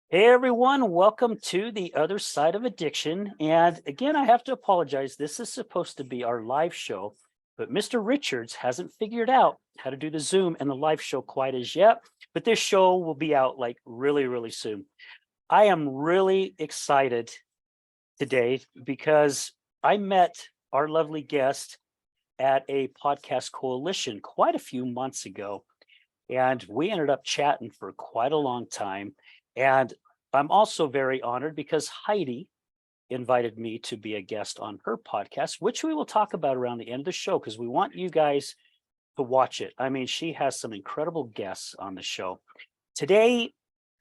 Hey everyone, welcome to the other side of addiction. And again, I have to apologize. This is supposed to be our live show, but Mr. Richards hasn't figured out how to do the Zoom and the live show quite as yet. But this show will be out like really, really soon. I am really excited today because I met our lovely guest at a podcast coalition quite a few months ago. And we ended up chatting for quite a long time. And I'm also very honored because Heidi invited me to be a guest on her podcast, which we will talk about around the end of the show because we want you guys to watch it. I mean, she has some incredible guests on the show. Today,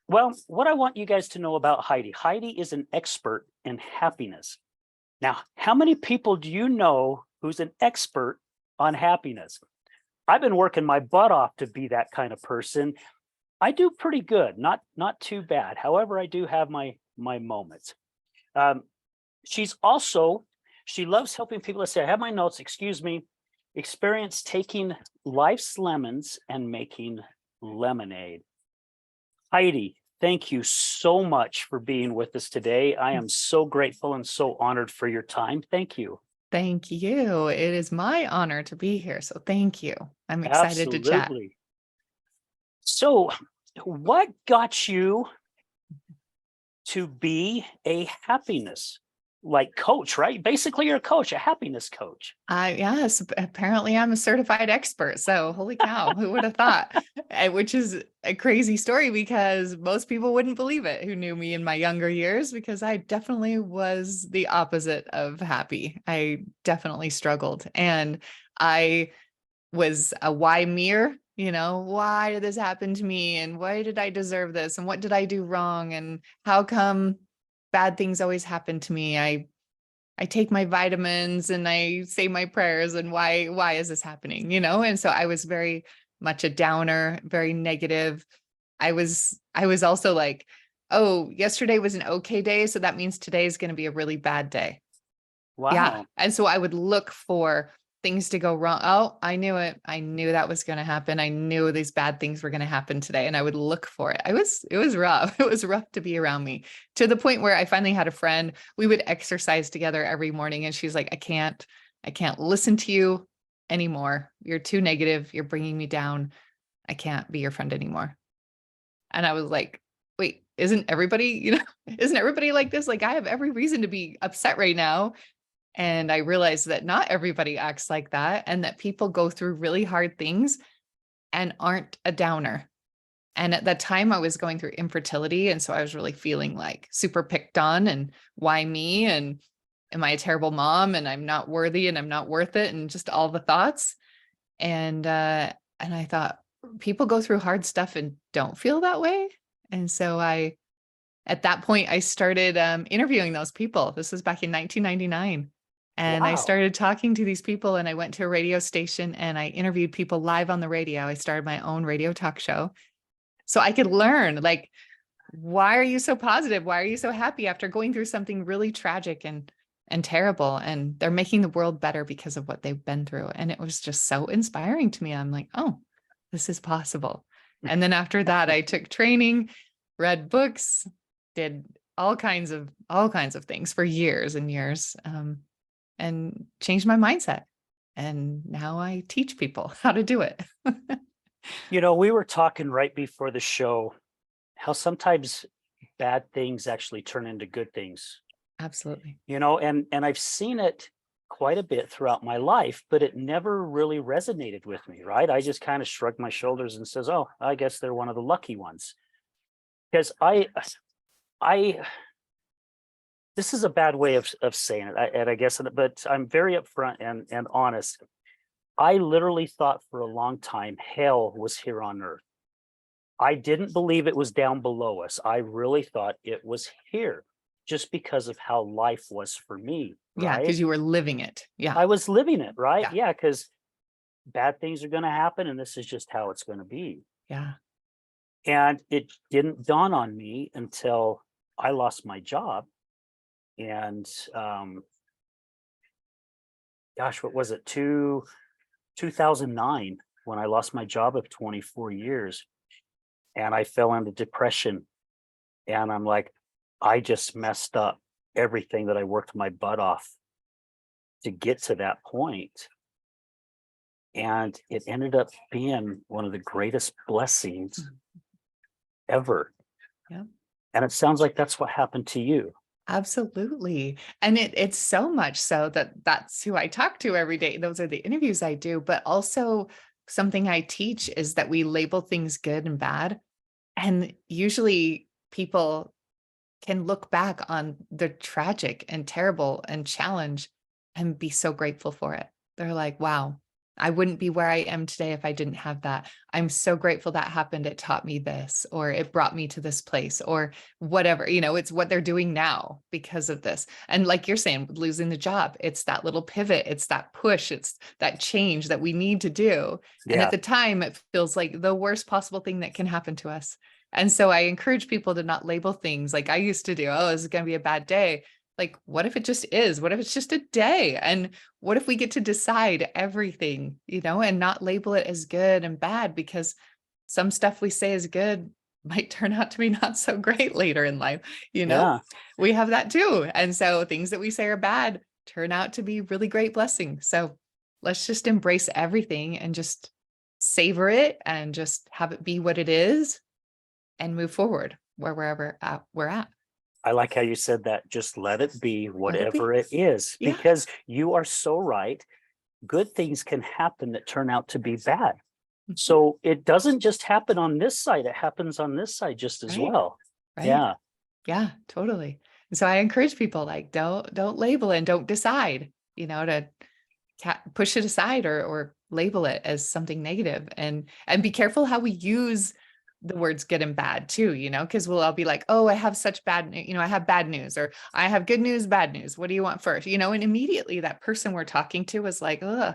well, what I want you guys to know about Heidi is an expert in happiness. Now, how many people do you know who's an expert on happiness? I've been working my butt off to be that kind of person. I do pretty good, not too bad. However, I do have my moments. Um, she loves helping people. Let's say I have my notes. Excuse me. Experience taking life's lemons and making lemonade. Heidi, thank you so much for being with us today. I am so grateful and so honored for your time. Thank you. Thank you. It is my honor to be here. So thank you. I'm excited to chat. Absolutely. So, what got you to be a happiness coach, right? Basically, you're a coach, a happiness coach. Yes, apparently I'm a certified expert. So holy cow, who would have thought? Which is a crazy story because most people wouldn't believe it who knew me in my younger years because I definitely was the opposite of happy. I definitely struggled and I was a why mirror. Why did this happen to me? And why did I deserve this? And what did I do wrong? And how come bad things always happen to me? I take my vitamins and I say my prayers and why is this happening? And so I was very much a downer, very negative. I was also like, oh, yesterday was an okay day. So that means today is going to be a really bad day. Yeah. Wow. And so I would look for things to go wrong. Oh, I knew it. I knew that was going to happen. I knew these bad things were going to happen today. And I would look for it. It was rough. It was rough to be around me to the point where I finally had a friend. We would exercise together every morning. And she's like, I can't listen to you anymore. You're too negative. You're bringing me down. I can't be your friend anymore. And I was like, wait, isn't everybody, isn't everybody like this? Like I have every reason to be upset right now. And I realized that not everybody acts like that and that people go through really hard things and aren't a downer. And at that time I was going through infertility. And so I was really feeling like super picked on and why me? And am I a terrible mom? And I'm not worthy and I'm not worth it. And just all the thoughts. And I thought people go through hard stuff and don't feel that way. And so at that point, I started interviewing those people. This was back in 1999. And I Wow. started talking to these people and I went to a radio station and I interviewed people live on the radio. I started my own radio talk show so I could learn like, why are you so positive? Why are you so happy after going through something really tragic and terrible? And they're making the world better because of what they've been through. And it was just so inspiring to me. I'm like, oh, this is possible. And then after that, I took training, read books, did all kinds of things for years and years. And changed my mindset. And now I teach people how to do it. We were talking right before the show how sometimes bad things actually turn into good things. Absolutely. And I've seen it quite a bit throughout my life, but it never really resonated with me, right? I just kind of shrugged my shoulders and says, "Oh, I guess they're one of the lucky ones." Because I this is a bad way of saying it, and I guess, but I'm very upfront and honest. I literally thought for a long time hell was here on earth. I didn't believe it was down below us. I really thought it was here just because of how life was for me, Yeah, right? because you were living it. Yeah. I was living it, right? Yeah. Yeah, because bad things are going to happen and this is just how it's going to be. Yeah. And it didn't dawn on me until I lost my job. And gosh, what was it? 2009 when I lost my job of 24 years and I fell into depression And I'm like, I just messed up everything that I worked my butt off to get to that point. And it ended up being one of the greatest blessings ever. Yeah. And it sounds like that's what happened to you. Absolutely. And it's so much so that that's who I talk to every day. Those are the interviews I do, but also something I teach is that we label things good and bad. And usually people can look back on the tragic and terrible and challenge and be so grateful for it. They're like, wow, I wouldn't be where I am today if I didn't have that. I'm so grateful that happened. It taught me this, or it brought me to this place, or whatever. It's what they're doing now because of this. And like you're saying, losing the job, it's that little pivot, it's that push, it's that change that we need to do. And Yeah. at the time, it feels like the worst possible thing that can happen to us. And so I encourage people to not label things like I used to do. Oh, this is going to be a bad day. Like, what if it just is? What if it's just a day? And what if we get to decide everything, and not label it as good and bad? Because some stuff we say is good might turn out to be not so great later in life. Yeah. We have that too. And so things that we say are bad turn out to be really great blessings. So let's just embrace everything and just savor it and just have it be what it is and move forward wherever we're at. I like how you said that. Just let it be whatever it is, Yeah. because you are so right. Good things can happen that turn out to be bad. So it doesn't just happen on this side, it happens on this side just as Right. well. Right. Yeah. Yeah, totally. And so I encourage people like, don't label it and don't decide, to push it aside or label it as something negative, and be careful how we use the words good and bad too, because we'll all be like, oh, I have such bad, I have bad news, or I have good news, bad news. What do you want first? And immediately that person we're talking to is like, oh,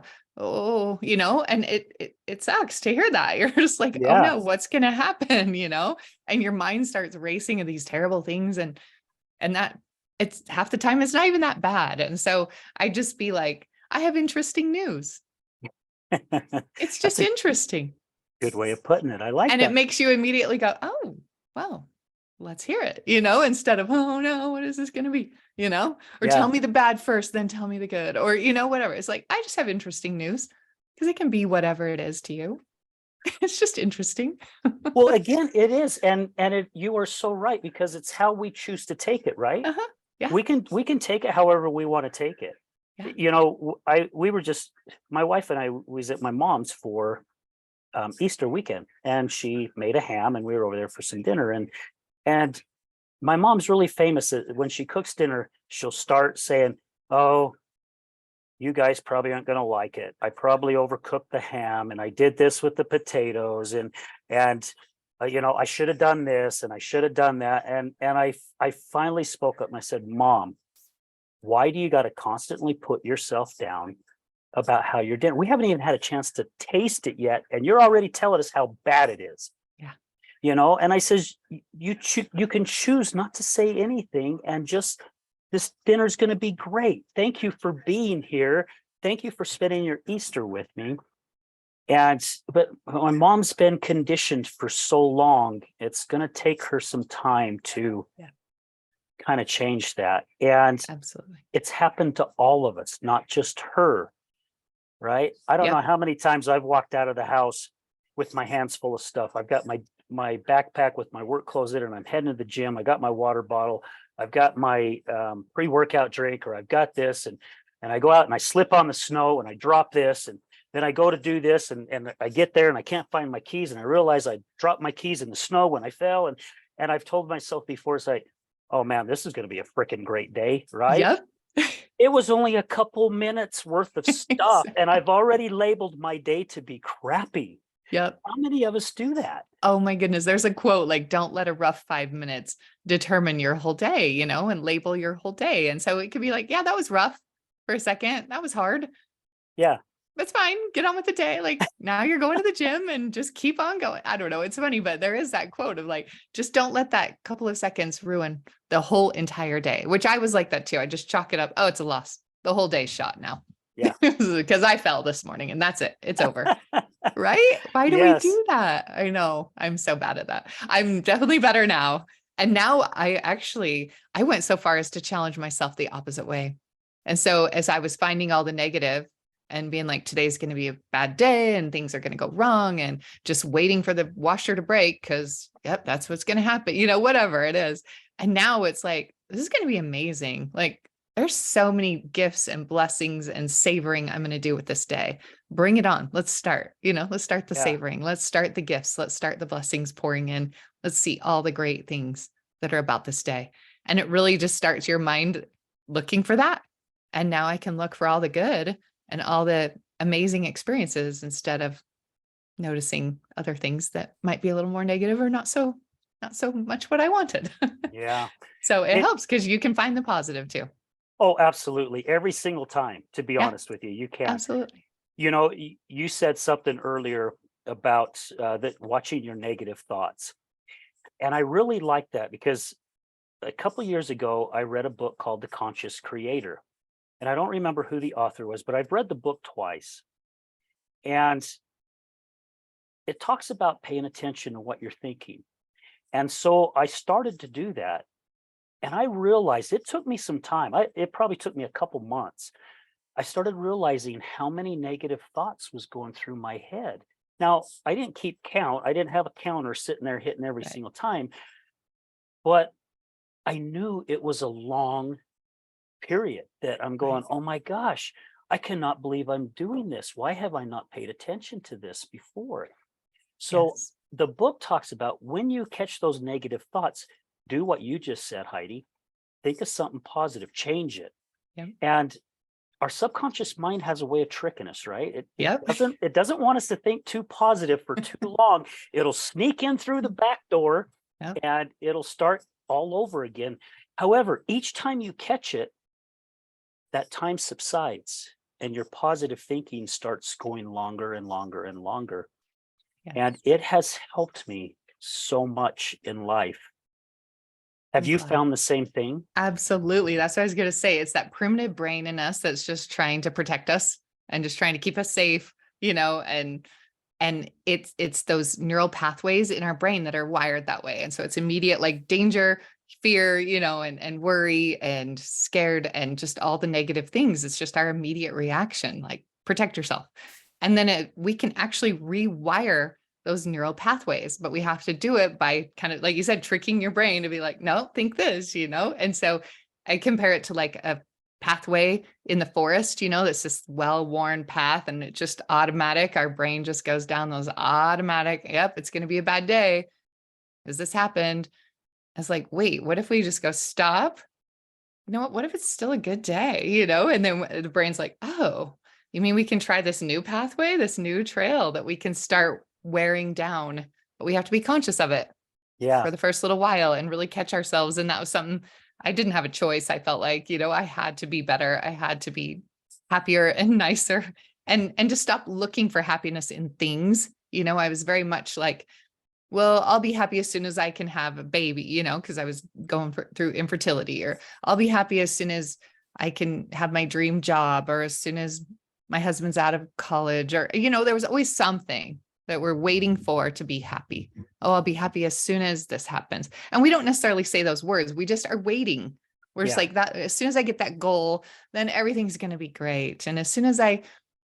and it sucks to hear that. You're just like, oh Yeah. no, what's going to happen? And your mind starts racing of these terrible things. And that it's half the time, it's not even that bad. And so I just be like, I have interesting news. It's That's just a interesting. good way of putting it. I like And that. it makes you immediately go, oh, well, let's hear it, instead of, oh no, what is this going to be, or Yeah. tell me the bad first, then tell me the good, or, whatever. It's like, I just have interesting news, because it can be whatever it is to you. It's just interesting. Well, again, it is. And you are so right, because it's how we choose to take it, right? Uh-huh. Yeah. We can take it however we want to take it. Yeah. My wife and I was at my mom's for Easter weekend, and she made a ham, and we were over there for some dinner. And my mom's really famous when she cooks dinner, she'll start saying, "Oh, you guys probably aren't going to like it. I probably overcooked the ham, and I did this with the potatoes, and I should have done this, and I should have done that." And I finally spoke up, and I said, "Mom, why do you got to constantly put yourself down about how you're doing? We haven't even had a chance to taste it yet, and you're already telling us how bad it is." Yeah. And I says, you can choose not to say anything, and just, this dinner's going to be great. Thank you for being here. Thank you for spending your Easter with me. But my mom's been conditioned for so long, it's going to take her some time to kind of change that. And Absolutely. it's happened to all of us, not just her. Right. I don't know how many times I've walked out of the house with my hands full of stuff. I've got my backpack with my work clothes in, and I'm heading to the gym. I got my water bottle. I've got my pre-workout drink, or I've got this, and I go out and I slip on the snow and I drop this, and then I go to do this, and I get there and I can't find my keys, and I realize I dropped my keys in the snow when I fell, and I've told myself before, it's like, oh man, this is going to be a freaking great day, right? Yep. It was only a couple minutes worth of stuff, and I've already labeled my day to be crappy. Yep. How many of us do that? Oh my goodness. There's a quote like, don't let a rough 5 minutes determine your whole day, and label your whole day. And so it could be like, yeah, that was rough for a second. That was hard. Yeah. That's fine. Get on with the day. Like, now you're going to the gym and just keep on going. I don't know. It's funny, but there is that quote of like, just don't let that couple of seconds ruin the whole entire day, which I was like that too. I just chalk it up. Oh, it's a loss. The whole day's shot now. Yeah. Because I fell this morning and that's it. It's over. Right? Why do we do that? I know. I'm so bad at that. I'm definitely better now. And now I went so far as to challenge myself the opposite way. And so as I was finding all the negative and being like, today's going to be a bad day and things are going to go wrong, and just waiting for the washer to break because, yep, that's what's going to happen, whatever it is. And now it's like, this is going to be amazing. Like, there's so many gifts and blessings and savoring I'm going to do with this day. Bring it on. Let's start, let's start the savoring. Let's start the gifts. Let's start the blessings pouring in. Let's see all the great things that are about this day. And it really just starts your mind looking for that. And now I can look for all the good and all the amazing experiences instead of noticing other things that might be a little more negative or not so much what I wanted. Yeah. So it helps because you can find the positive too. Oh, absolutely. Every single time, to be Yeah, honest with you, you can. absolutely. You said something earlier about that watching your negative thoughts. And I really like that because a couple years ago, I read a book called The Conscious Creator. And I don't remember who the author was, but I've read the book twice. And it talks about paying attention to what you're thinking. And so I started to do that. And I realized it took me some time. It probably took me a couple months. I started realizing how many negative thoughts was going through my head. Now, I didn't keep count. I didn't have a counter sitting there hitting every Right. single time. But I knew it was a long period that I'm going, oh my gosh, I cannot believe I'm doing this. Why have I not paid attention to this before? So Yes. the book talks about when you catch those negative thoughts, do what you just said, Heidi. Think of something positive, change it. Yep. And our subconscious mind has a way of tricking us, right? It Yep. doesn't want us to think too positive for too long. It'll sneak in through the back door Yep. and it'll start all over again. However, each time you catch it, that time subsides and your positive thinking starts going longer and longer and longer. Yes. And it has helped me so much in life. Have I'm you glad. found the same thing? Absolutely. That's what I was going to say. It's that primitive brain in us that's just trying to protect us and just trying to keep us safe, and it's those neural pathways in our brain that are wired that way. And so it's immediate, like danger, fear, and worry and scared and just all the negative things. It's just our immediate reaction, like protect yourself. And then we can actually rewire those neural pathways, but we have to do it by kind of, like you said, tricking your brain to be like, no, think this, And so I compare it to like a pathway in the forest, that's this well-worn path and it just automatic. Our brain just goes down those automatic, yep, it's going to be a bad day. Has this happened? I was like, wait, what if we just go stop? You know what if it's still a good day, And then the brain's like, oh, you mean we can try this new pathway, this new trail that we can start wearing down, but we have to be conscious of it Yeah. for the first little while and really catch ourselves. And that was something I didn't have a choice. I felt like, I had to be better. I had to be happier and nicer and to stop looking for happiness in things. I was very much like, well, I'll be happy as soon as I can have a baby, because I was going through infertility, or I'll be happy as soon as I can have my dream job, or as soon as my husband's out of college, or, there was always something that we're waiting for to be happy. Oh, I'll be happy as soon as this happens. And we don't necessarily say those words. We just are waiting. We're just like that. As soon as I get that goal, then everything's going to be great. And as soon as I,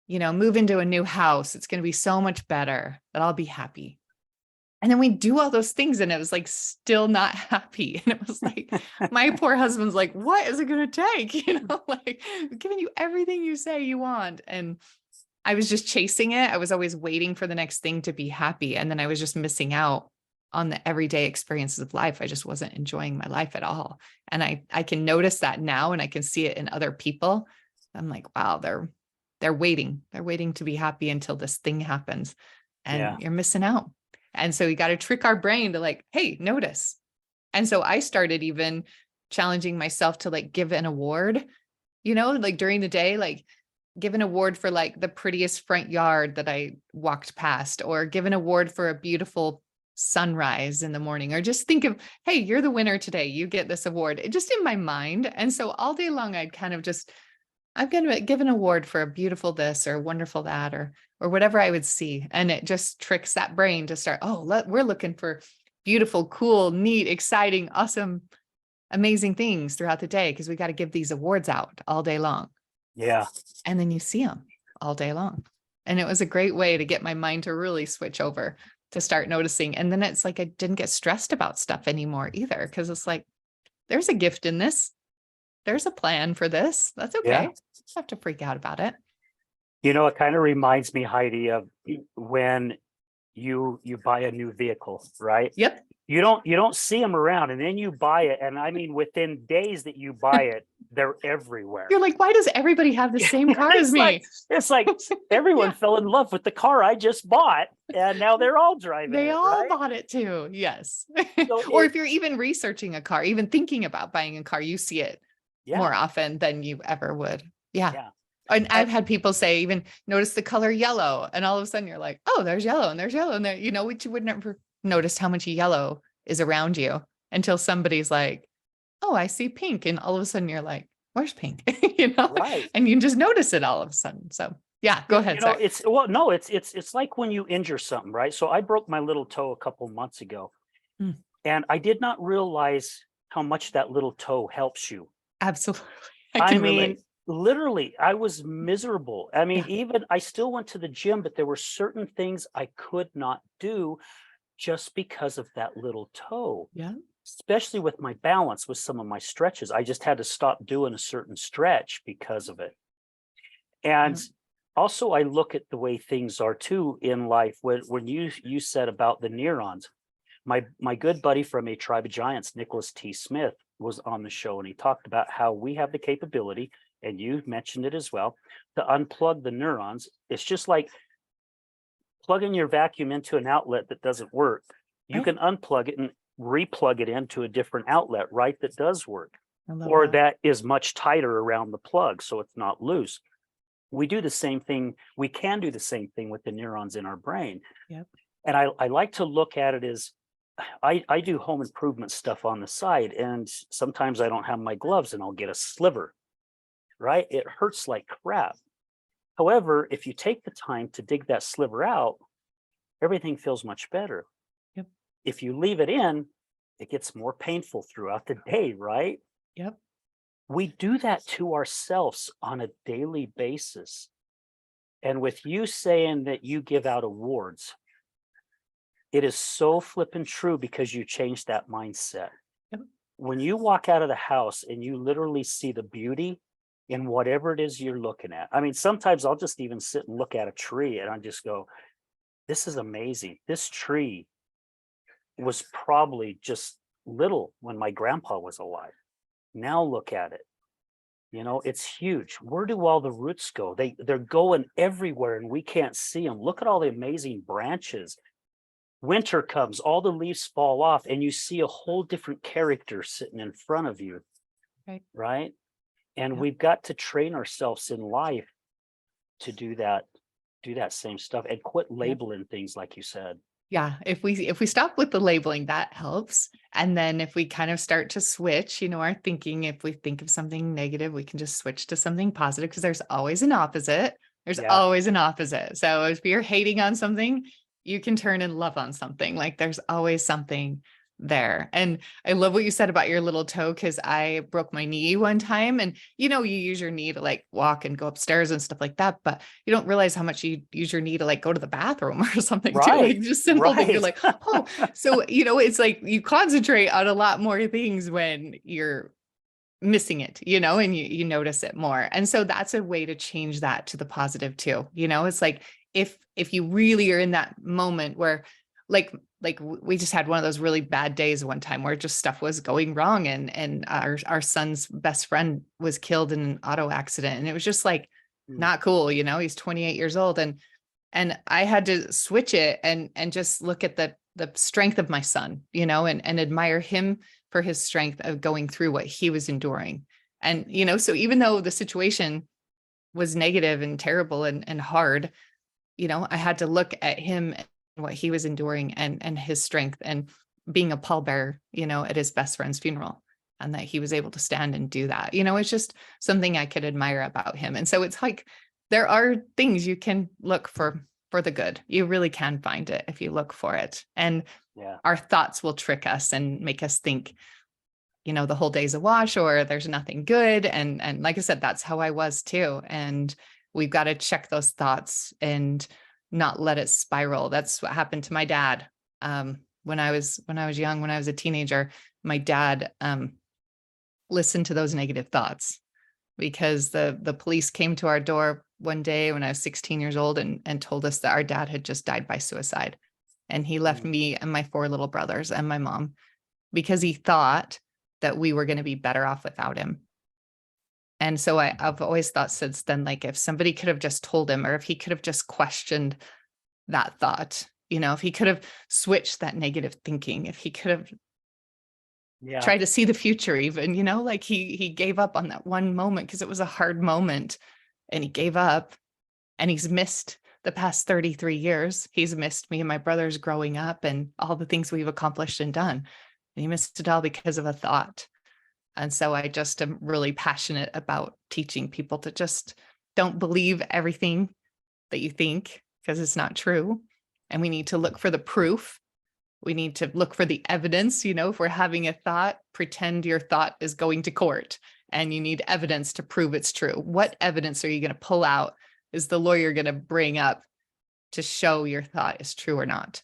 move into a new house, it's going to be so much better that I'll be happy. And then we do all those things and it was like still not happy. And it was like, my poor husband's like, what is it going to take? Like giving you everything you say you want. And I was just chasing it. I was always waiting for the next thing to be happy. And then I was just missing out on the everyday experiences of life. I just wasn't enjoying my life at all. And I can notice that now and I can see it in other people. I'm like, wow, they're waiting. They're waiting to be happy until this thing happens. And you're missing out. And so you got to trick our brain to like, hey, notice. And so I started even challenging myself to like give an award, like during the day, like give an award for like the prettiest front yard that I walked past, or give an award for a beautiful sunrise in the morning, or just think of, hey, you're the winner today. You get this award. Just in my mind. And so all day long, I'd kind of just, I'm going to give an award for a beautiful this or wonderful that, or whatever I would see. And it just tricks that brain to start, we're looking for beautiful, cool, neat, exciting, awesome, amazing things throughout the day because we got to give these awards out all day long. Yeah. And then you see them all day long. And it was a great way to get my mind to really switch over, to start noticing. And then it's like I didn't get stressed about stuff anymore either, because it's like, there's a gift in this. There's a plan for this. That's okay. Yeah. You don't have to freak out about it. You know, it kind of reminds me, Heidi, of when you buy a new vehicle, right? Yep. You don't see them around, and then you buy it, and I mean, within days that you buy it, they're everywhere. You're like, why does everybody have the same car as me? It's like everyone Yeah. fell in love with the car I just bought, and now they're all driving They it, all right? bought it too. Yes. So Or if you're even researching a car, even thinking about buying a car, you see it yeah, more often than you ever would. Yeah. yeah. And I've had people say, even notice the color yellow. And all of a sudden you're like, oh, there's yellow and there's yellow. And there, you know, which you would never notice how much yellow is around you until somebody's like, oh, I see pink. And all of a sudden you're like, where's pink? You know, Right. and you just notice it all of a sudden. So yeah, go ahead. You know, Sorry. it's like when you injure something, right? So I broke my little toe a couple months ago, Mm. and I did not realize how much that little toe helps you. Absolutely. I I can mean, relate. literally, I was miserable. I mean, Yeah. even I still went to the gym, but there were certain things I could not do just because of that little toe, Yeah. especially with my balance, with some of my stretches. I just had to stop doing a certain stretch because of it. And Yeah. also, I look at the way things are too in life. When you said about the neurons, my good buddy from a tribe of giants, Nicholas T. Smith, was on the show, and he talked about how we have the capability, and you mentioned it as well, to unplug the neurons. It's just like plugging your vacuum into an outlet that doesn't work. You Right. can unplug it and replug it into a different outlet, right? That does work, I love or that. that is much tighter around the plug, so it's not loose. We do the same thing. We can do the same thing with the neurons in our brain. Yep. And I like to look at it as I do home improvement stuff on the side, and sometimes I don't have my gloves and I'll get a sliver, right? It hurts like crap. However, if you take the time to dig that sliver out, everything feels much better. Yep. If you leave it in, it gets more painful throughout the day, right? Yep. We do that to ourselves on a daily basis. And with you saying that you give out awards, it is so flippin' true because you changed that mindset. Yep. When you walk out of the house and you literally see the beauty in whatever it is you're looking at. I mean, sometimes I'll just even sit and look at a tree and I just go, this is amazing. This tree was probably just little when my grandpa was alive. Now look at it. You know, it's huge. Where do all the roots go? They're going everywhere and we can't see them. Look at all the amazing branches. Winter comes, all the leaves fall off, and you see a whole different character sitting in front of you. Right. Right. And Yep. we've got to train ourselves in life to do that same stuff and quit Yep. labeling things like you said. Yeah. If we stop with the labeling, that helps. And then if we kind of start to switch, you know, our thinking, if we think of something negative, we can just switch to something positive because there's always an opposite. There's Yeah. always an opposite. So if you're hating on something, you can turn and love on something. Like there's always something there. And I love what you said about your little toe, because I broke my knee one time, and you know, you use your knee to like walk and go upstairs and stuff like that, but you don't realize how much you use your knee to like go to the bathroom or something too. Right. Like just simple things. You're Right. like, oh, so you know, it's like you concentrate on a lot more things when you're missing it, you know, and you notice it more. And so that's a way to change that to the positive too. You know, it's like if you really are in that moment where like we just had one of those really bad days one time where just stuff was going wrong, and our son's best friend was killed in an auto accident, and it was just like Mm. not cool, you know. He's 28 years old, and I had to switch it and just look at the strength of my son, you know, and admire him for his strength of going through what he was enduring. And you know, so even though the situation was negative and terrible and hard, you know, I had to look at him and what he was enduring and his strength, and being a pallbearer, you know, at his best friend's funeral, and that he was able to stand and do that. You know, it's just something I could admire about him. And so it's like, there are things you can look for for the good. You really can find it if you look for it. And Yeah. our thoughts will trick us and make us think, the whole day's a wash or there's nothing good. And like I said, that's how I was too. And we've got to check those thoughts and not let it spiral. That's what happened to my dad. When I was young, when I was a teenager, my dad listened to those negative thoughts because the police came to our door one day when I was 16 years old and told us that our dad had just died by suicide. And he left me and my 4 little brothers and my mom because he thought that we were going to be better off without him. And so I've always thought since then, like if somebody could have just told him, or if he could have just questioned that thought, if he could have switched that negative thinking, if he could have tried to see the future even, like he gave up on that one moment because it was a hard moment and he gave up, and he's missed the past 33 years. He's missed me and my brothers growing up and all the things we've accomplished and done. And he missed it all because of a thought. And so I just am really passionate about teaching people to just don't believe everything that you think because it's not true. And we need to look for the proof. We need to look for the evidence. If we're having a thought, pretend your thought is going to court and you need evidence to prove it's true. What evidence are you going to pull out? Is the lawyer going to bring up to show your thought is true or not?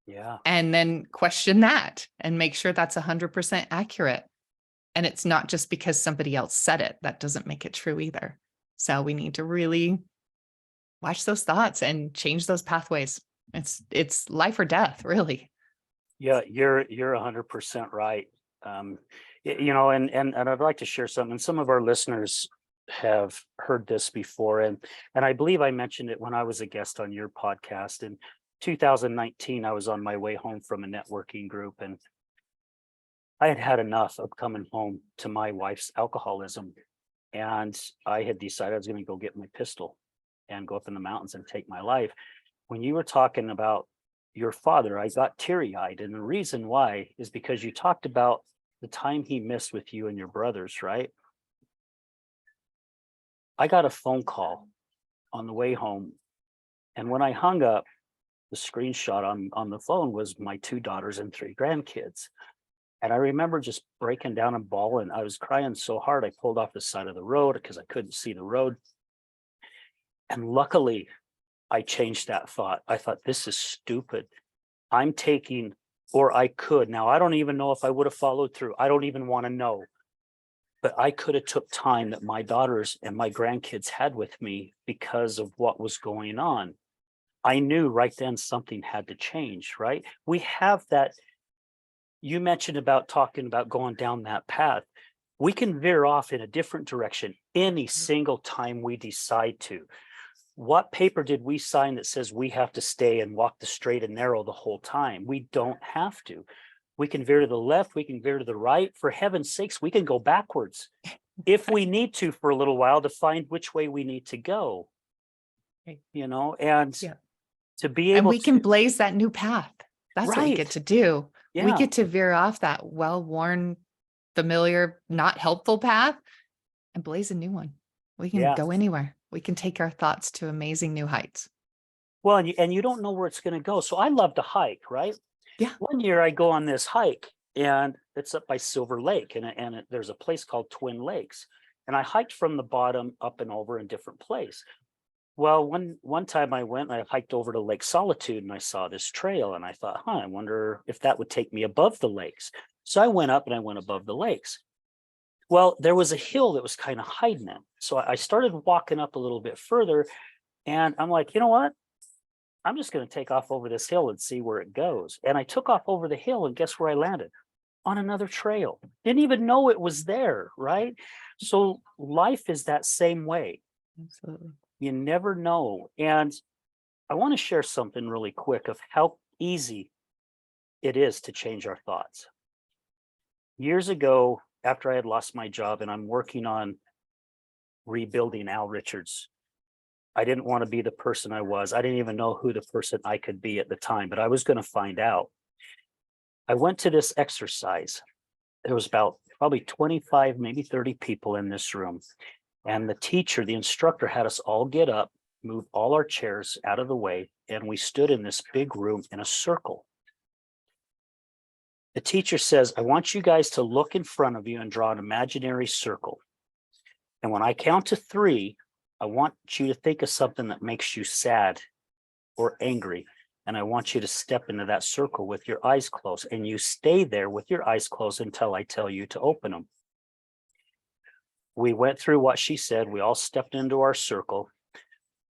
Yeah. And then question that and make sure that's 100% accurate. And it's not just because somebody else said it. That doesn't make it true either. So we need to really watch those thoughts and change those pathways. It's life or death, really. Yeah, you're 100% right. And I'd like to share something. Some of our listeners have heard this before, and I believe I mentioned it when I was a guest on your podcast. In 2019, I was on my way home from a networking group, and I had had enough of coming home to my wife's alcoholism, and I had decided I was going to go get my pistol and go up in the mountains and take my life. When you were talking about your father, I got teary-eyed, and the reason why is because you talked about the time he missed with you and your brothers, right? I got a phone call on the way home, and when I hung up, the screenshot on the phone was my 2 daughters and 3 grandkids. And I remember just breaking down and bawling. I was crying so hard I pulled off the side of the road because I couldn't see the road. And luckily, I changed that thought. I thought, this is stupid. I'm taking, or I could. Now, I don't even know if I would have followed through. I don't even want to know. But I could have took time that my daughters and my grandkids had with me because of what was going on. I knew right then something had to change, right? We have that. You mentioned about talking about going down that path. We can veer off in a different direction any single time we decide to. What paper did we sign that says we have to stay and walk the straight and narrow the whole time? We don't have to. We can veer to the left, we can veer to the right. For heaven's sakes, we can go backwards if we need to for a little while to find which way we need to go. And to be able and we can to blaze that new path. That's what we get to do. Yeah. We get to veer off that well-worn, familiar, not helpful path and blaze a new one. We can go anywhere. We can take our thoughts to amazing new heights. Well, and you don't know where it's going to go. So I love to hike, right? Yeah. One year I go on this hike, and it's up by Silver Lake, and there's a place called Twin Lakes. And I hiked from the bottom up and over in different place. Well, one time I went, I hiked over to Lake Solitude, and I saw this trail, and I thought, I wonder if that would take me above the lakes. So I went up and I went above the lakes. Well, there was a hill that was kind of hiding it. So I started walking up a little bit further, and I'm like, you know what? I'm just going to take off over this hill and see where it goes. And I took off over the hill, and guess where I landed? On another trail. Didn't even know it was there, right? So life is that same way. Absolutely. You never know. And I want to share something really quick of how easy it is to change our thoughts. Years ago, after I had lost my job and I'm working on rebuilding Al Richards, I didn't want to be the person I was. I didn't even know who the person I could be at the time, but I was going to find out. I went to this exercise. There was about probably 25, maybe 30 people in this room. And the teacher, the instructor, had us all get up moved all our chairs out of the way, and we stood in this big room in a circle. The teacher says, I want you guys to look in front of you and draw an imaginary circle. And when I count to 3, I want you to think of something that makes you sad or angry. And I want you to step into that circle with your eyes closed, and you stay there with your eyes closed until I tell you to open them. We went through what she said. We all stepped into our circle.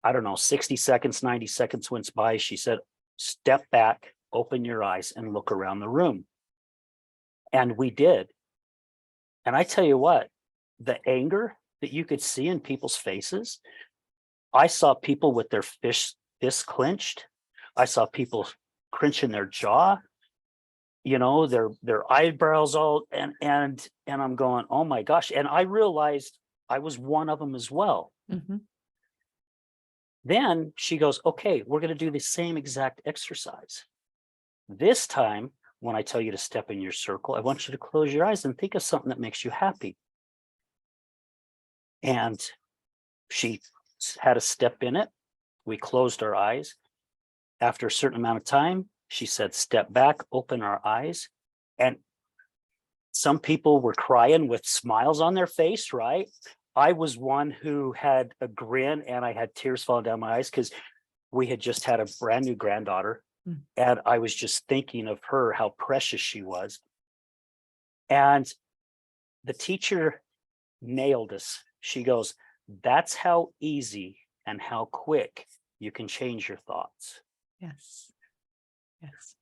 I don't know, 60 seconds, 90 seconds went by. She said, step back, open your eyes, and look around the room. And we did. And I tell you what, the anger that you could see in people's faces, I saw people with their fists clenched. I saw people clenching their jaw, you know, their eyebrows all, and I'm going, oh my gosh. And I realized I was one of them as well. Mm-hmm. Then she goes, okay, we're going to do the same exact exercise. This time, when I tell you to step in your circle, I want you to close your eyes and think of something that makes you happy. And she had a step in it. We closed our eyes. After a certain amount of time, she said, step back, open our eyes. And some people were crying with smiles on their face, right? I was one who had a grin, and I had tears falling down my eyes because we had just had a brand new granddaughter. And I was just thinking of her, how precious she was. And the teacher nailed us. She goes, that's how easy and how quick you can change your thoughts. Yes. Yes.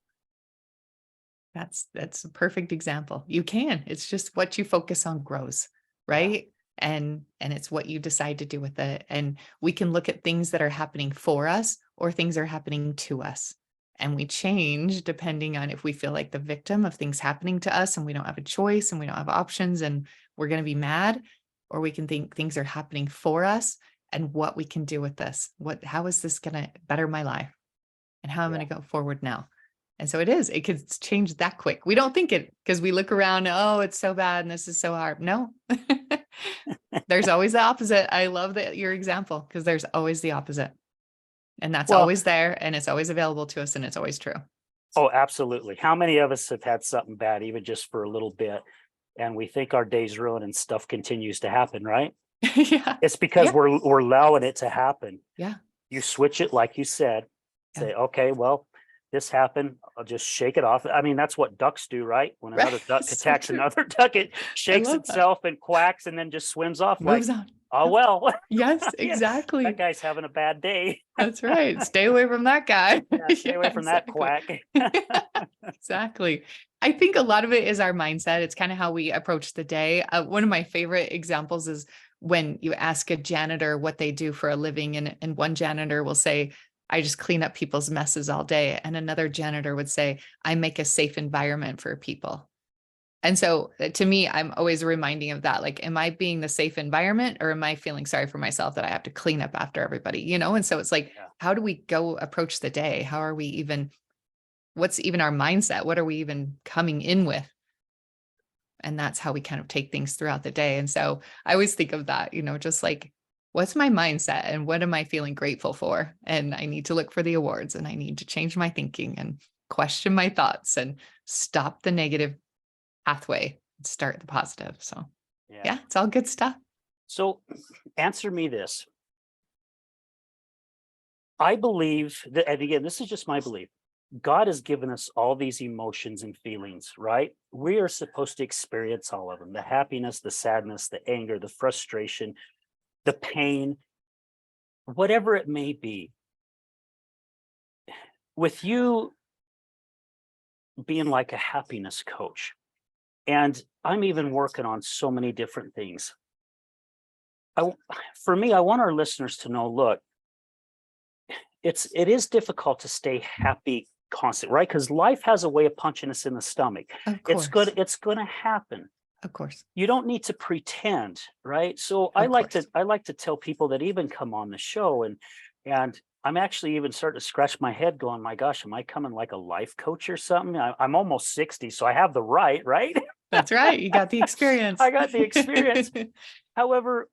That's a perfect example. You can. It's just what you focus on grows, right? Yeah. And it's what you decide to do with it. And we can look at things that are happening for us or things are happening to us. And we change depending on if we feel like the victim of things happening to us and we don't have a choice and we don't have options and we're going to be mad, or we can think things are happening for us and what we can do with this. How is this going to better my life and how I'm going to go forward now? And so it could change that quick. We don't think it because we look around, oh, it's so bad and this is so hard. No, there's always the opposite. I love your example because there's always the opposite. And that's always there, and it's always available to us, and it's always true. Oh, absolutely. How many of us have had something bad, even just for a little bit, and we think our day's ruined and stuff continues to happen, right? Yeah. It's because we're allowing it to happen. Yeah. You switch it, like you said, say, okay, well, this happened. I'll just shake it off. I mean, that's what ducks do, right? When another duck attacks another duck, it shakes itself and quacks and then just swims off. Moves on. Oh, well. Yes, exactly. That guy's having a bad day. That's right. Stay away from that guy. Yeah, stay away from that quack. Exactly. I think a lot of it is our mindset. It's kind of how we approach the day. One of my favorite examples is when you ask a janitor what they do for a living, and one janitor will say, I just clean up people's messes all day. And another janitor would say, I make a safe environment for people. And so to me, I'm always reminding of that. Like, am I being the safe environment, or am I feeling sorry for myself that I have to clean up after everybody, you know? And so it's like, how do we go approach the day? How are we even, what's even our mindset? What are we even coming in with? And that's how we kind of take things throughout the day. And so I always think of that, you know, just like, what's my mindset and what am I feeling grateful for? And I need to look for the awards, and I need to change my thinking and question my thoughts and stop the negative pathway and start the positive. So yeah, it's all good stuff. So answer me this. I believe that, and again, this is just my belief, God has given us all these emotions and feelings, right? We are supposed to experience all of them: the happiness, the sadness, the anger, the frustration, the pain, whatever it may be. With you being like a happiness coach, and I'm even working on so many different things. For me, I want our listeners to know, look, it is difficult to stay happy constant, right? Because life has a way of punching us in the stomach. Of course. It's going to happen. Of course. You don't need to pretend, right? So I like to tell people that even come on the show, and I'm actually even starting to scratch my head going, my gosh, am I coming like a life coach or something? I'm almost 60, so I have the right? That's right. You got the experience. I got the experience. However,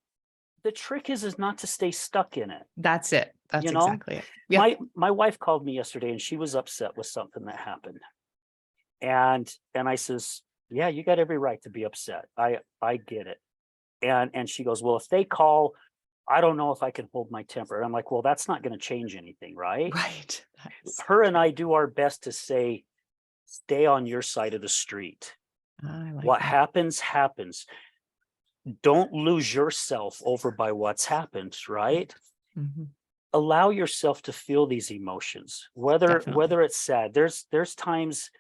the trick is not to stay stuck in it. That's it. That's You know, exactly it. Yeah. my wife called me yesterday and she was upset with something that happened. And I says, yeah, you got every right to be upset. I get it. And she goes, well, if they call, I don't know if I can hold my temper. And I'm like, well, that's not going to change anything, right? Right. That's Her and I do our best to say, stay on your side of the street. I like What that. happens, happens. Don't lose yourself over by what's happened, right? Mhm. Allow yourself to feel these emotions, whether Definitely. it's sad. There's times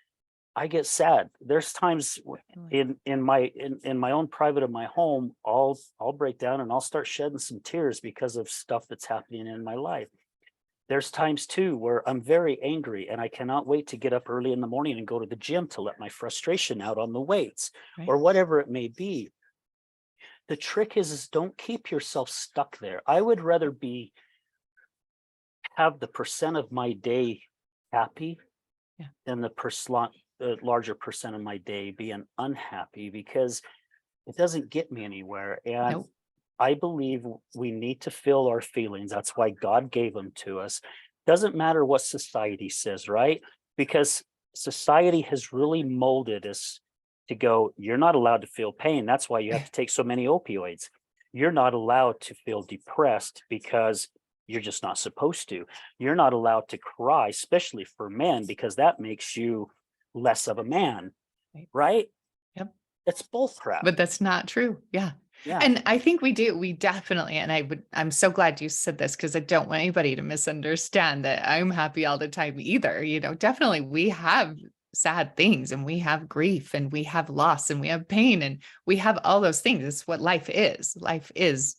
I get sad. There's times Definitely. in my own private of my home, I'll break down and I'll start shedding some tears because of stuff that's happening in my life. There's times too where I'm very angry and I cannot wait to get up early in the morning and go to the gym to let my frustration out on the weights Right. or whatever it may be. The trick is don't keep yourself stuck there. I would rather have the percent of my day happy Yeah. than the larger percent of my day being unhappy, because it doesn't get me anywhere. And Nope. I believe we need to feel our feelings. That's why God gave them to us. Doesn't matter what society says, right? Because society has really molded us to go, you're not allowed to feel pain. That's why you have to take so many opioids. You're not allowed to feel depressed because you're just not supposed to. You're not allowed to cry, especially for men, because that makes you less of a man, Right. right? Yep. It's bull crap. But that's not true. Yeah. Yeah. And I think we definitely, and I'm so glad you said this because I don't want anybody to misunderstand that I'm happy all the time either. Definitely we have sad things and we have grief and we have loss and we have pain and we have all those things. It's what life is. Life is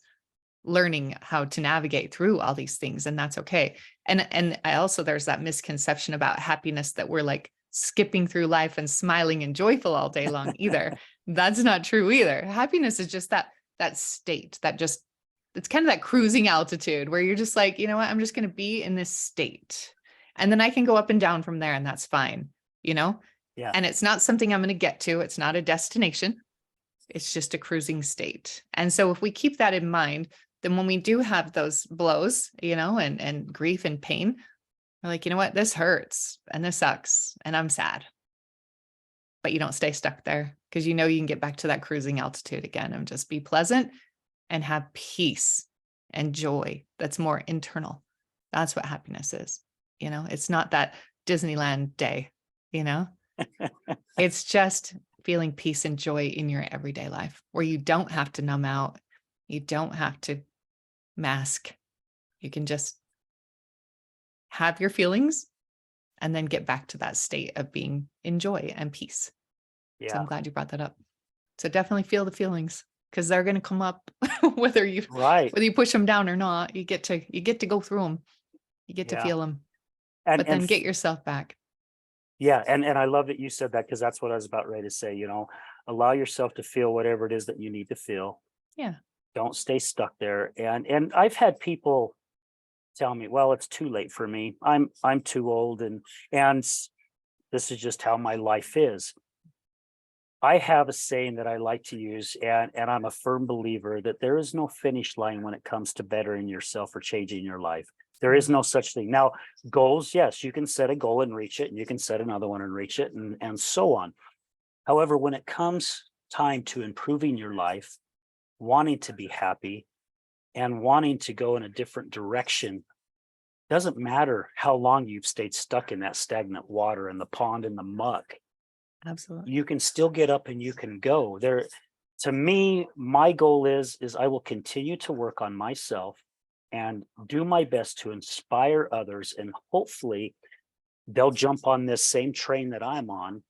learning how to navigate through all these things, and that's okay. And I also, there's that misconception about happiness that we're like skipping through life and smiling and joyful all day long either. That's not true either. Happiness is just that state that just, it's kind of that cruising altitude where you're just like, you know what, I'm just going to be in this state and then I can go up and down from there and that's fine, you know? Yeah. And it's not something I'm going to get to. It's not a destination. It's just a cruising state. And so if we keep that in mind, then when we do have those blows, and grief and pain, we're like, you know what, this hurts and this sucks and I'm sad. But you don't stay stuck there because you can get back to that cruising altitude again and just be pleasant and have peace and joy that's more internal. That's what happiness is. It's not that Disneyland day, it's just feeling peace and joy in your everyday life where you don't have to numb out. You don't have to mask. You can just have your feelings and then get back to that state of being in joy and peace. So I'm glad you brought that up. So definitely feel the feelings because they're going to come up whether you push them down or not. You get to go through them. You get to feel them, but then get yourself back. Yeah. And I love that you said that, because that's what I was about ready to say. Allow yourself to feel whatever it is that you need to feel. Yeah. Don't stay stuck there. And I've had people tell me, well, it's too late for me. I'm too old, and this is just how my life is. I have a saying that I like to use, and I'm a firm believer that there is no finish line when it comes to bettering yourself or changing your life. There is no such thing. Now, goals, yes, you can set a goal and reach it, and you can set another one and reach it, and so on. However, when it comes time to improving your life, wanting to be happy, and wanting to go in a different direction, doesn't matter how long you've stayed stuck in that stagnant water and the pond and the muck. Absolutely. You can still get up and you can go there. To me, my goal is I will continue to work on myself and do my best to inspire others, and hopefully they'll jump on this same train that I'm on,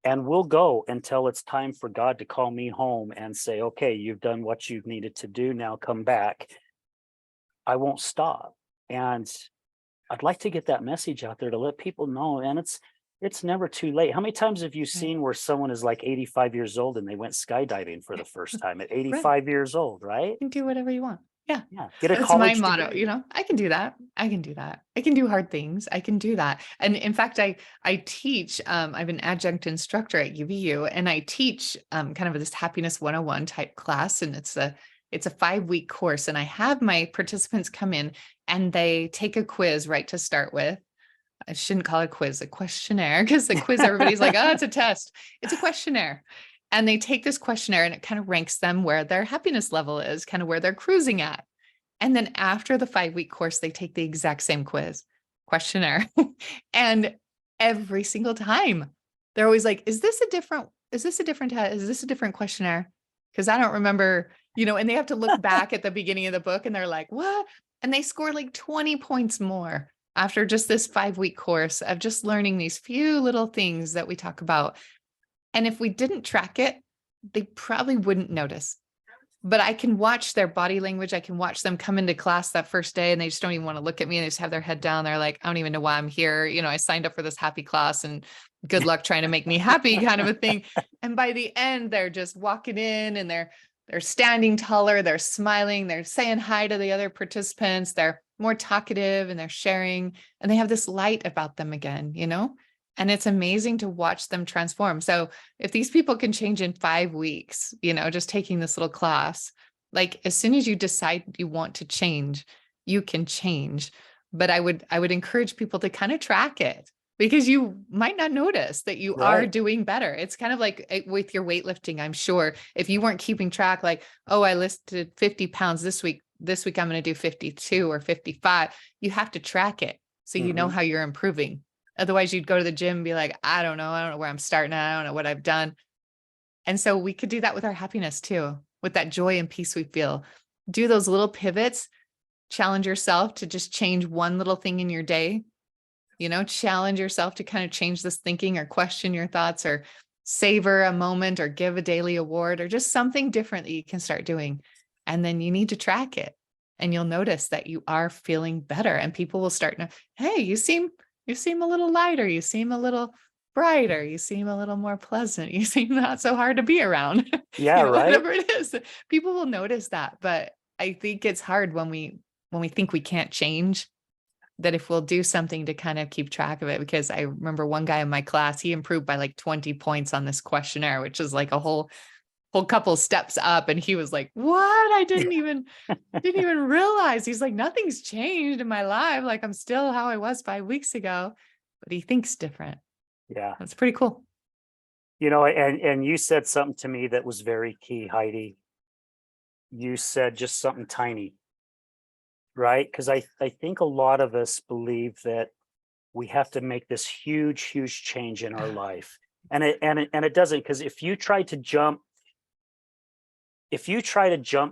and we'll go until it's time for God to call me home and say, okay, you've done what you've needed to do, now come back. I won't stop. And I'd like to get that message out there to let people know, and it's never too late. How many times have you seen where someone is like 85 years old and they went skydiving for the first time at 85 years old, right? You can do whatever you want. Yeah. Yeah. Get a That's college my motto. degree. I can do that. I can do that. I can do hard things. I can do that. And in fact, I teach, I'm an adjunct instructor at UVU, and I teach kind of this happiness 101 type class. And It's a 5-week course, and I have my participants come in and they take a quiz right to start with. I shouldn't call it a quiz, a questionnaire, because the quiz, everybody's like, oh, it's a test. It's a questionnaire. And they take this questionnaire and it kind of ranks them where their happiness level is, kind of where they're cruising at. And then after the 5-week course, they take the exact same questionnaire. And every single time they're always like, is this a different test? Is this a different questionnaire? Because I don't remember, and they have to look back at the beginning of the book and they're like, what? And they score like 20 points more after just this 5-week course of just learning these few little things that we talk about. And if we didn't track it, they probably wouldn't notice. But I can watch their body language. I can watch them come into class that first day and they just don't even want to look at me, and they just have their head down. They're like, I don't even know why I'm here. I signed up for this happy class and good luck trying to make me happy, kind of a thing. And by the end, they're just walking in and they're standing taller. They're smiling. They're saying hi to the other participants. They're more talkative and they're sharing, and they have this light about them again, and it's amazing to watch them transform. So if these people can change in 5 weeks, just taking this little class, like as soon as you decide you want to change, you can change. But I would encourage people to kind of track it, because you might not notice that you are doing better. It's kind of like with your weightlifting. I'm sure if you weren't keeping track, like, oh, I listed 50 pounds this week I'm going to do 52 or 55. You have to track it so you know how you're improving. Otherwise you'd go to the gym and be like, I don't know where I'm starting at. I don't know what I've done. And so we could do that with our happiness too, with that joy and peace we feel. Do those little pivots, challenge yourself to just change one little thing in your day, challenge yourself to kind of change this thinking or question your thoughts or savor a moment or give a daily award or just something different that you can start doing. And then you need to track it, and you'll notice that you are feeling better, and people will start to, hey, you seem a little lighter. You seem a little brighter. You seem a little more pleasant. You seem not so hard to be around. Yeah, right. Whatever it is, people will notice that. But I think it's hard when we think we can't change, that if we'll do something to kind of keep track of it. Because I remember one guy in my class, he improved by like 20 points on this questionnaire, which is like a whole couple steps up. And he was like, what? I didn't even realize. He's like, nothing's changed in my life. Like, I'm still how I was 5 weeks ago, but he thinks different. Yeah. That's pretty cool. And you said something to me that was very key, Heidi. You said just something tiny, right? Because I think a lot of us believe that we have to make this huge change in our life. And it doesn't, because if you try to jump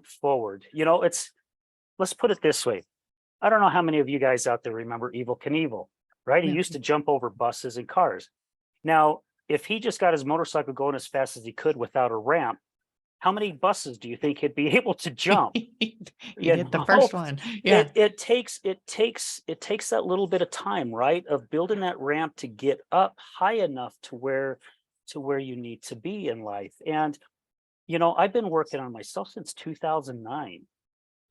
forward, let's put it this way. I don't know how many of you guys out there remember Evel Knievel, right? He used to jump over buses and cars. Now, if he just got his motorcycle going as fast as he could without a ramp, how many buses do you think he'd be able to jump? You hit the first one. Yeah. It takes that little bit of time, right? Of building that ramp to get up high enough to where you need to be in life. And I've been working on myself since 2009.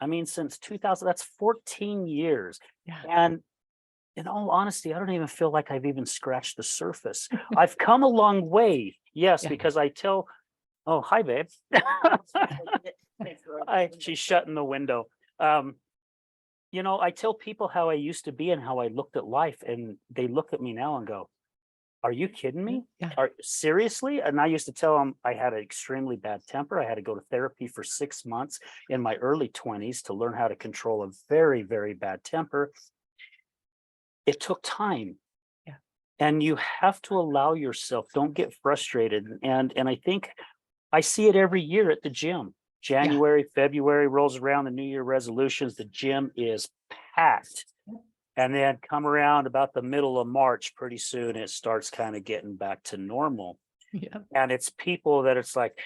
I mean, since 2000, that's 14 years. Yeah. And in all honesty, I don't even feel like I've even scratched the surface. I've come a long way. Yes, because oh, hi, babe. She's shutting the window. I tell people how I used to be and how I looked at life, and they look at me now and go, are you kidding me? Yeah. Seriously? And I used to tell them I had an extremely bad temper. I had to go to therapy for 6 months in my early 20s to learn how to control a very, very bad temper. It took time. Yeah. And you have to allow yourself, don't get frustrated. And I think I see it every year at the gym. January, February rolls around, the New Year resolutions, the gym is packed. And then come around about the middle of March, pretty soon it starts kind of getting back to normal. Yeah. And it's people that it's like,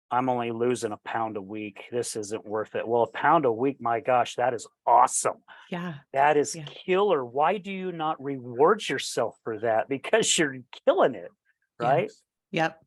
I'm only losing a pound a week. This isn't worth it. Well, a pound a week, my gosh, that is awesome. Yeah. That is killer. Why do you not reward yourself for that? Because you're killing it, right? Yep.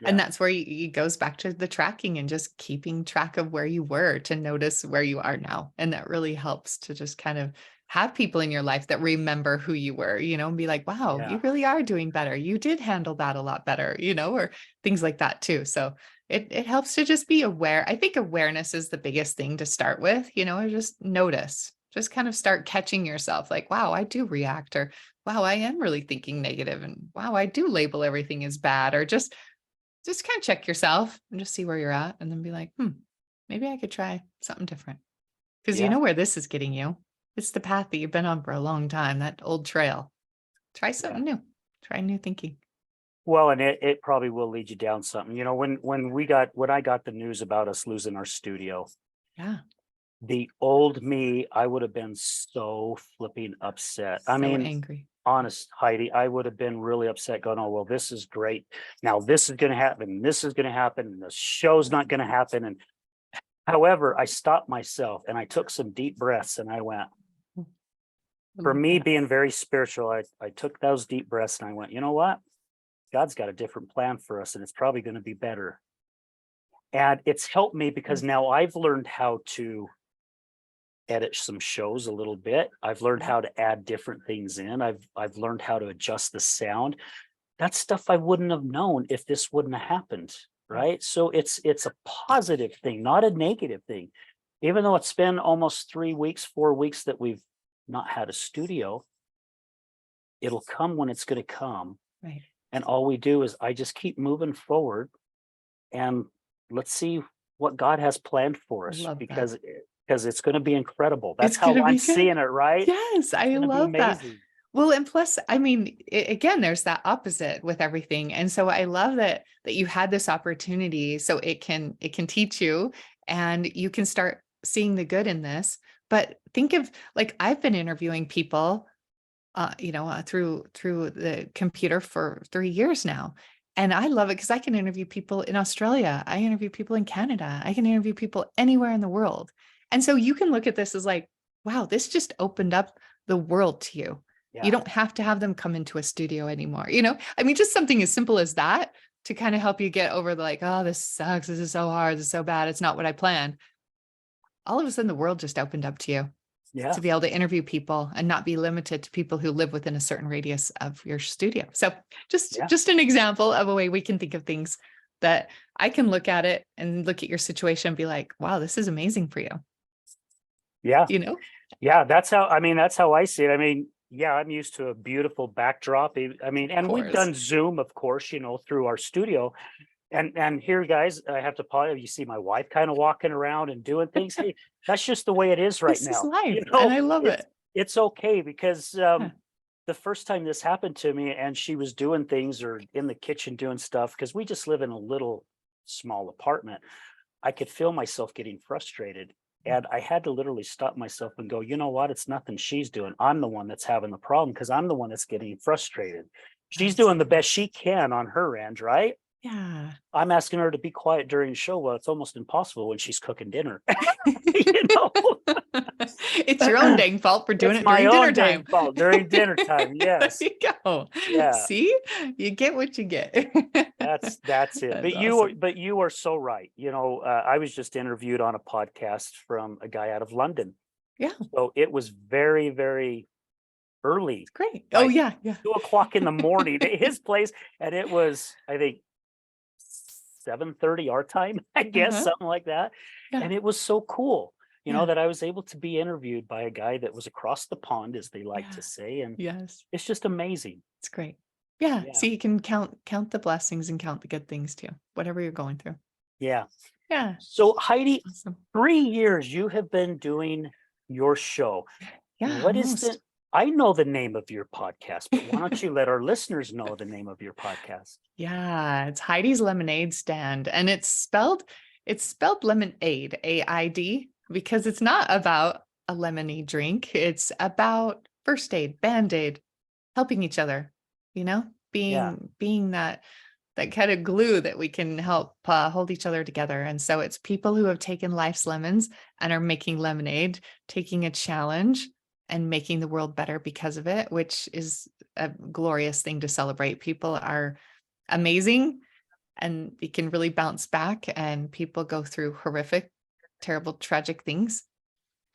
Yeah. And that's where it goes back to the tracking and just keeping track of where you were to notice where you are now. And that really helps to just kind of have people in your life that remember who you were, and be like, wow, you really are doing better. You did handle that a lot better, or things like that too. So it helps to just be aware. I think awareness is the biggest thing to start with, or just notice, just kind of start catching yourself like, wow, I do react, or wow, I am really thinking negative, and wow, I do label everything as bad, or just kind of check yourself and just see where you're at, and then be like, maybe I could try something different. Because you Yeah. know where this is getting you. It's the path that you've been on for a long time, that old trail. Try Yeah. something new. Try new thinking. Well, and it probably will lead you down something. When I got the news about us losing our studio, Yeah. the old me, I would have been so flipping upset. I So mean, angry. honest, Heidi, I would have been really upset going, oh, well, this is great. Now this is going to happen. This is going to happen. And the show's not going to happen. And however, I stopped myself and I took some deep breaths and I went, I for love me that. being very spiritual, I took those deep breaths and I went, you know what? God's got a different plan for us and it's probably going to be better. And it's helped me because now I've learned how to edit some shows a little bit. I've learned how to add different things in. I've learned how to adjust the sound. That's stuff I wouldn't have known if this wouldn't have happened, right? So it's a positive thing, not a negative thing. Even though it's been almost 3 weeks, 4 weeks that we've not had a studio, it'll come when it's going to come. Right. And all we do is I just keep moving forward and let's see what God has planned for I us love that. because it's going to be incredible. That's It's going how to I'm be good. seeing it, right? Yes, It's I going to be love that. amazing. Well, and plus, I mean, again, there's that opposite with everything. And so I love that you had this opportunity so it can teach you, and you can start seeing the good in this. But think of, like, I've been interviewing people through the computer for 3 years now. And I love it because I can interview people in Australia. I interview people in Canada. I can interview people anywhere in the world. And so you can look at this as like, wow, this just opened up the world to you. You Yeah. don't have to have them come into a studio anymore. I mean, just something as simple as that to kind of help you get over the like, oh, this sucks. This is so hard. This is so bad. It's not what I planned. All of a sudden, the world just opened up to you Yeah. to be able to interview people and not be limited to people who live within a certain radius of your studio. So Yeah. just an example of a way we can think of things that I can look at it and look at your situation and be like, wow, this is amazing for you. Yeah. You know? Yeah. That's how I see it. I mean, yeah, I'm used to a beautiful backdrop. I mean, Of and we've course. done Zoom, of course, through our studio. And here, guys, I have to apologize. You see my wife kind of walking around and doing things. Hey, that's just the way it is right This is now. life. And I love It's it. it's okay because Yeah. the first time this happened to me and she was doing things or in the kitchen doing stuff, because we just live in a little small apartment, I could feel myself getting frustrated. And I had to literally stop myself and go, you know what? It's nothing she's doing. I'm the one that's having the problem because I'm the one that's getting frustrated. She's doing the Absolutely. best she can on her end, right? Yeah. I'm asking her to be quiet during the show. Well, it's almost impossible when she's cooking dinner. you know, It's your own dang fault for doing it's it my during dinner own time. dang fault during dinner time. There Yes. you go. Yeah. See, you get what you get. That's it. That's awesome. But you are so right. I was just interviewed on a podcast from a guy out of London. Yeah, So it was very, very early, great. Oh like yeah, yeah. 2 o'clock in the morning at his place. And it was, I think, 7:30 our time, I guess, Uh-huh. something like that. Yeah, And it was so cool, yeah, that I was able to be interviewed by a guy that was across the pond, as they like yeah. to say. And Yes, it's just amazing. it's great. Yeah, Yeah. so you can count the blessings and count the good things too, whatever you're going through. Yeah. Yeah, So Heidi, awesome. 3 years you have been doing your show. Yeah, What is almost. I know the name of your podcast, but why don't you let our listeners know the name of your podcast? Yeah, it's Heidi's Lemonade Stand, and it's spelled LemonAid, AID, because it's not about a lemony drink. It's about first aid, band-aid, helping each other, Yeah. being that kind of glue that we can help hold each other together. And so it's people who have taken life's lemons and are making lemonade, taking a challenge and making the world better because of it, which is a glorious thing to celebrate. People are amazing and we can really bounce back, and people go through horrific, terrible, tragic things.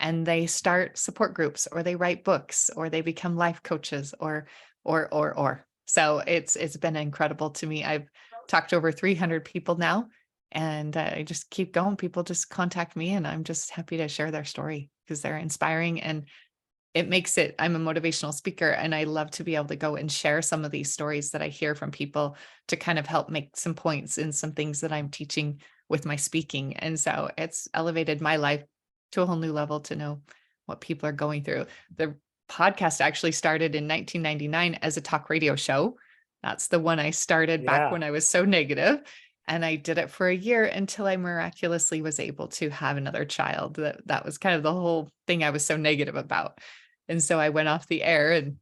And they start support groups, or they write books, or they become life coaches, or. So it's been incredible to me. I've talked to over 300 people now, And I just keep going. People just contact me, and I'm just happy to share their story because they're inspiring, and it makes it, I'm a motivational speaker, and I love to be able to go and share some of these stories that I hear from people to kind of help make some points in some things that I'm teaching with my speaking. And so it's elevated my life to a whole new level to know what people are going through. The podcast actually started in 1999 as a talk radio show. That's the one I started back Yeah. when I was so negative. And I did it for a year until I miraculously was able to have another child. That was kind of the whole thing I was so negative about. And so I went off the air, and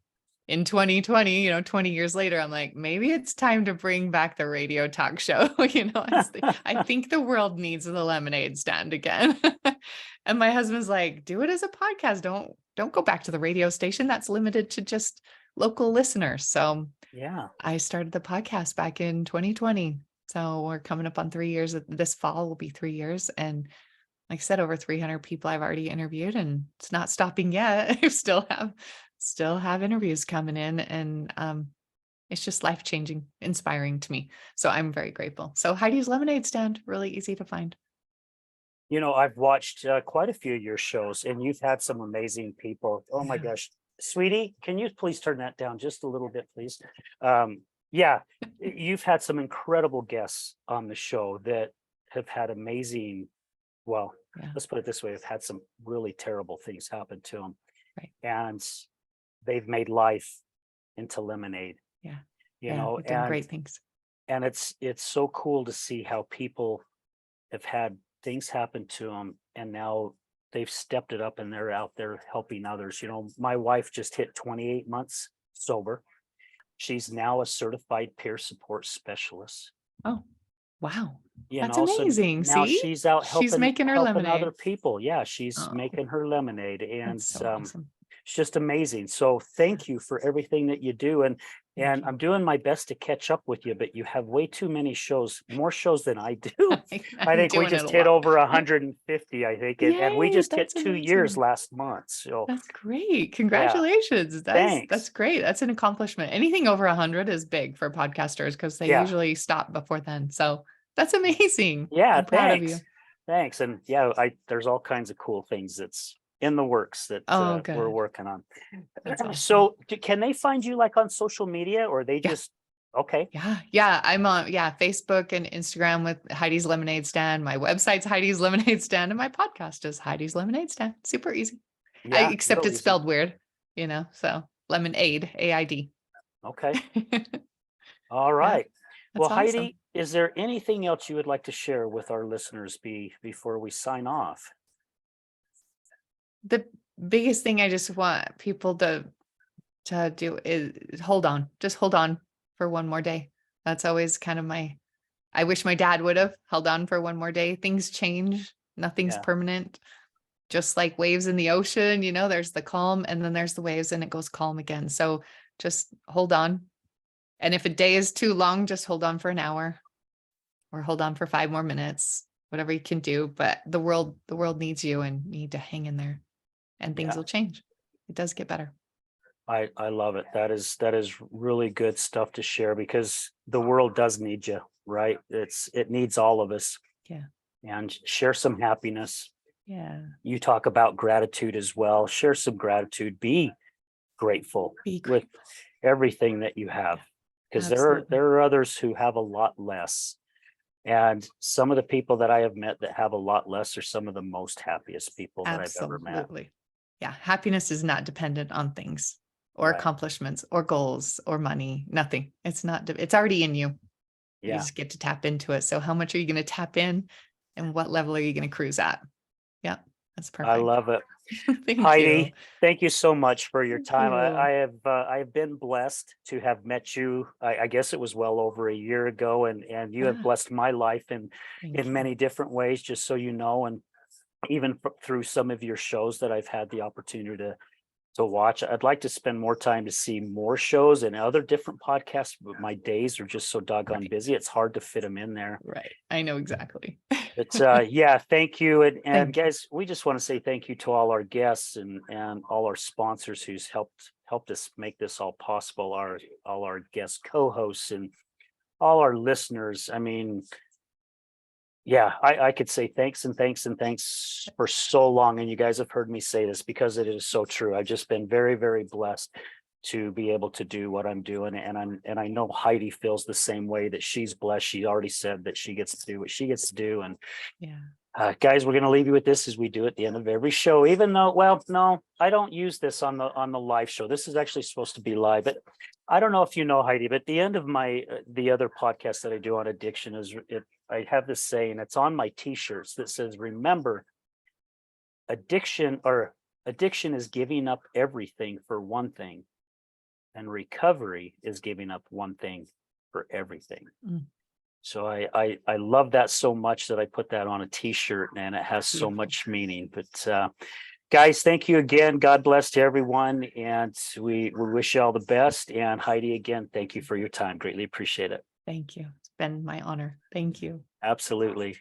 in 2020, 20 years later, I'm like, maybe it's time to bring back the radio talk show. I think the world needs the lemonade stand again. And my husband's like, do it as a podcast. Don't go back to the radio station. That's limited to just local listeners. So Yeah. I started the podcast back in 2020. So we're coming up on 3 years. This fall will be 3 years. And like I said, over 300 people I've already interviewed, and it's not stopping yet. I still have interviews coming in, and it's just life-changing, inspiring to me. So I'm very grateful. So Heidi's Lemonade Stand, really easy to find. I've watched quite a few of your shows, and you've had some amazing people. Oh my Yeah. gosh, sweetie, can you please turn that down just a little bit, please? Yeah, you've had some incredible guests on the show that have had amazing, well, Yeah. let's put it this way, have had some really terrible things happen to them. Right. And they've made life into lemonade, Yeah. you Yeah. know, We've done great things. and it's so cool to see how people have had things happen to them, and now they've stepped it up and they're out there helping others. My wife just hit 28 months sober. She's now a certified peer support specialist. Oh, wow. You That's know, so amazing. now See, she's out she's helping making her helping other lemonade. people. Yeah, she's Oh, making her lemonade, and that's so awesome. it's just amazing. So thank you for everything that you do, and Thank you. I'm doing my best to catch up with you, but you have way too many shows, more shows than I do. I I'm think we doing it just a hit lot. over 150, I think, and we Yay, just hit that's 2 years amazing. last month. So That's great. yeah, Congratulations. That's thanks. great. That's an accomplishment. Anything over 100 is big for podcasters because they Yeah, usually stop before then. So that's amazing. yeah, I'm proud of you. thanks, and yeah, I there's all kinds of cool things that's in the works that Oh, we're good. working on. That's awesome. So can they find you like on social media, or they Yeah. just okay? Yeah. Yeah. I'm on, Facebook and Instagram with Heidi's Lemonade Stand. My website's Heidi's Lemonade Stand, and my podcast is Heidi's Lemonade Stand. Super easy. Yeah, Except real it's easy. spelled weird, so LemonAid, AID. Okay. All Yeah. right. Well, That's awesome. Heidi, is there anything else you would like to share with our listeners before we sign off? The biggest thing I just want people to do is hold on. Just hold on for one more day. That's always kind of I wish my dad would have held on for one more day. Things change. Nothing's Yeah. permanent. Just like waves in the ocean, there's the calm and then there's the waves and it goes calm again. So just hold on. And if a day is too long, just hold on for an hour or hold on for 5 more minutes, whatever you can do. But the world needs you, and you need to hang in there, and things Yeah. will change. It does get better. I love it. That is really good stuff to share, because the world does need you, right? It needs all of us. Yeah. And share some happiness. Yeah. You talk about gratitude as well. Share some gratitude. Be grateful Be with grateful. everything that you have, because Absolutely. there are others who have a lot less. And some of the people that I have met that have a lot less are some of the most happiest people that I've ever met. Absolutely. Yeah. Happiness is not dependent on things or Right. accomplishments or goals or money. Nothing. It's not, it's already in you. You Yeah. just get to tap into it. So how much are you going to tap in, and what level are you going to cruise at? Yeah. That's I perfect. love it. Thank you. Heidi, thank you so much for your Thank time. you. I have been blessed to have met you. I guess it was well over a year ago, and you have Yeah. blessed my life Thank in you. many different ways, just so you know, and even through some of your shows that I've had the opportunity to watch. I'd like to spend more time to see more shows and other different podcasts, but my days are just so doggone Right. busy. It's hard to fit them in there. Right. I know exactly. But yeah, thank you. And Thank you. guys, we just want to say thank you to all our guests and all our sponsors who's helped us make this all possible. All our guest co-hosts and all our listeners. I mean, Yeah, I could say thanks and thanks and thanks for so long. And you guys have heard me say this because it is so true. I've just been very, very blessed to be able to do what I'm doing. And I know Heidi feels the same way, that she's blessed. She already said that she gets to do what she gets to do. And Yeah. guys, we're going to leave you with this, as we do at the end of every show, even though, well, no, I don't use this on the live show. This is actually supposed to be live, but I don't know if you know, Heidi, but at the end of my the other podcast that I do on addiction I have this saying, it's on my t-shirts, that says, remember, addiction is giving up everything for one thing, and recovery is giving up one thing for everything. Mm. So I love that so much that I put that on a t-shirt, and it has so much meaning. But guys, thank you again. God bless to everyone, and we wish you all the best. And Heidi, again, thank you for your time. Greatly appreciate it. Thank you. It's been my honor. Thank you. Absolutely.